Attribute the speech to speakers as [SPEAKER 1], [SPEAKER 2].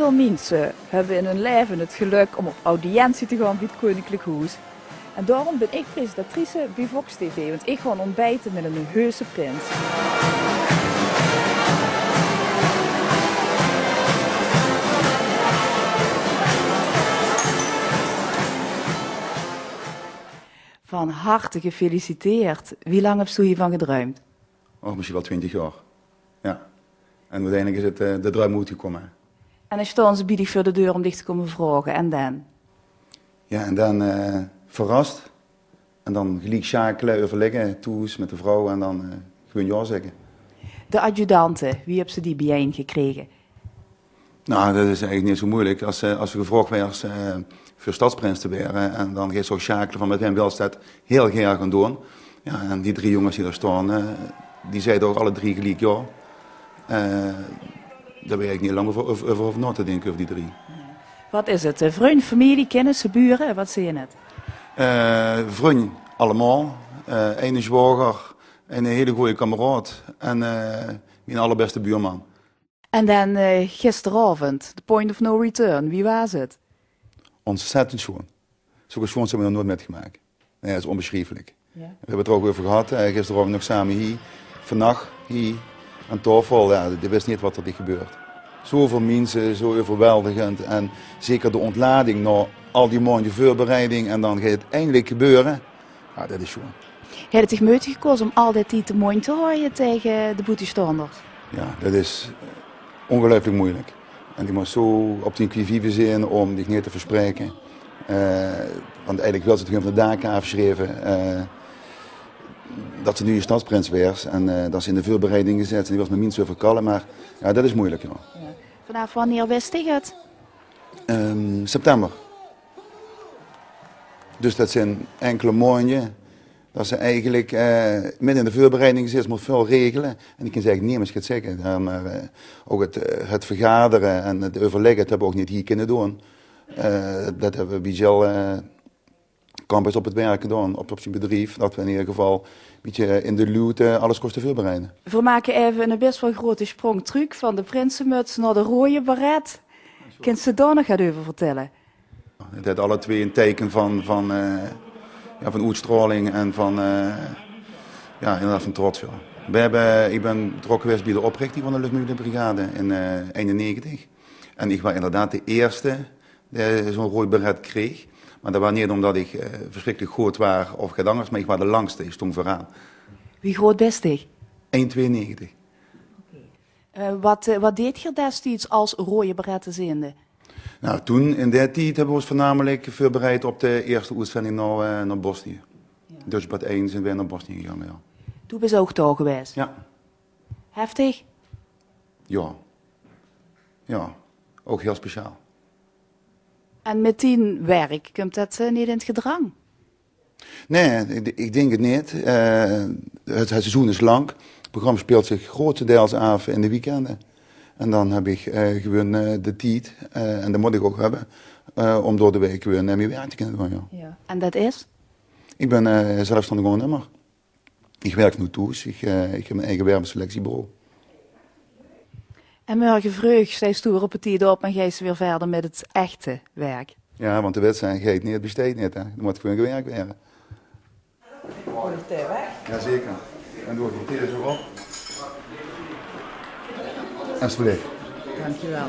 [SPEAKER 1] veel mensen hebben in hun leven het geluk om op audiëntie te gaan bij het Koninklijk Huis. En daarom ben ik presentatrice bij Vox TV, want ik ga ontbijten met een heuse prins. Van harte gefeliciteerd. Wie lang heb je hiervan gedroomd?
[SPEAKER 2] Oh, misschien wel 20 jaar. Ja. En uiteindelijk is het de droom uitgekomen.
[SPEAKER 1] En dan staan ze bij die voor de deur om dich te komen vragen. En dan?
[SPEAKER 2] Ja, en dan verrast. En dan gelijk schakelen, overleggen, toes met de vrouw en dan gewoon ja zeggen.
[SPEAKER 1] De adjudanten, wie hebben ze die bijeen gekregen?
[SPEAKER 2] Nou, dat is eigenlijk niet zo moeilijk. Als we gevraagd werd voor stadsprins te worden en dan gaat zo schakelen van met hem wil dat heel graag gaan doen. Ja, en die 3 jongens die daar staan, die zeiden ook alle 3 gelijk ja. Daar ben ik niet lang over na te denken, over die 3.
[SPEAKER 1] Wat is het? Vriend, familie, kennissen, buren? Wat zie je net?
[SPEAKER 2] Vriend, allemaal. Een zwager, een hele goede kameraad en mijn allerbeste buurman.
[SPEAKER 1] En dan gisteravond, the point of no return. Wie was het?
[SPEAKER 2] Ontzettend schoon. Zulke schoons hebben we nog nooit metgemaakt. Nee, dat is onbeschrijfelijk.
[SPEAKER 1] Ja.
[SPEAKER 2] We hebben het er ook over gehad. Gisteravond nog samen hier. Vannacht hier aan tafel. Ja, je wist niet wat er gebeurt. Zoveel mensen, zo overweldigend. En zeker de ontlading na al die maanden voorbereiding. En dan gaat het eindelijk gebeuren. Ja, dat is schoon.
[SPEAKER 1] Heb je het moeite gekozen om al die te mooi te houden tegen de boetestanders?
[SPEAKER 2] Ja, dat is ongelooflijk moeilijk. En die moet zo op die qui-vive zijn om zich niet te verspreken. Want eigenlijk wil ze het gewoon van de daken afschrijven. Dat ze nu een stadsprins werd en dat ze in de voorbereiding gezet en die was met minst zoveel kalm, maar ja, dat is moeilijk. Ja.
[SPEAKER 1] Ja. Vanaf wanneer wist je het?
[SPEAKER 2] September. Dus dat zijn enkele maanden dat ze eigenlijk midden in de voorbereiding zit, moet veel regelen. En ik kan zeggen, niemand gaat zeggen. Ja, maar ook het vergaderen en het overleggen, dat hebben we ook niet hier kunnen doen. Dat hebben we bij Jill Campus op het werk gedaan, op zijn bedrijf. Dat we in ieder geval een beetje in de luwte alles kosten voorbereiden.
[SPEAKER 1] We maken even een best wel grote sprong terug van de prinsenmuts naar de rode baret. Kunt ze daar nog wat over vertellen?
[SPEAKER 2] Het had alle twee een teken van uitstraling en van, inderdaad van trots. Ja. Ik ben betrokken geweest bij de oprichting van de Luchtmobiele Brigade in 1991. En ik was inderdaad de eerste die zo'n rood beret kreeg. Maar dat was niet omdat ik verschrikkelijk groot was of wat anders, maar ik was de langste, ik stond vooraan.
[SPEAKER 1] Wie groot best ik?
[SPEAKER 2] 1,92.
[SPEAKER 1] Wat deed je destijds als rode beretten zijnde?
[SPEAKER 2] Nou, toen in die tijd hebben we ons voornamelijk voorbereid op de eerste uitzending naar Bosnië. Ja. Dus bij 1 zijn we naar Bosnië gegaan. Ja.
[SPEAKER 1] Toen ben je ook daar geweest?
[SPEAKER 2] Ja.
[SPEAKER 1] Heftig?
[SPEAKER 2] Ja. Ja, ook heel speciaal.
[SPEAKER 1] En met die werk komt dat niet in het gedrang?
[SPEAKER 2] Nee, ik denk het niet. Het seizoen is lang. Het programma speelt zich grotendeels af in de weekenden. En dan heb ik gewoon de tijd, en dat moet ik ook hebben, om door de week weer mee werk te kunnen doen. Ja.
[SPEAKER 1] Ja. En dat is?
[SPEAKER 2] Ik ben zelfstandig ondernemer. Ik werk nu thuis. Ik heb mijn eigen werkselectiebureau.
[SPEAKER 1] En morgen vroeg sta je stoer op het tijd op en ga je weer verder met het echte werk.
[SPEAKER 2] Ja, want de wedstrijd geeft niet, het besteedt niet. Hè. Er moet gewoon gewerkt worden.
[SPEAKER 1] Mooi de weg.
[SPEAKER 2] Jazeker. En door het hier zo op. Alsjeblieft.
[SPEAKER 1] Dankjewel.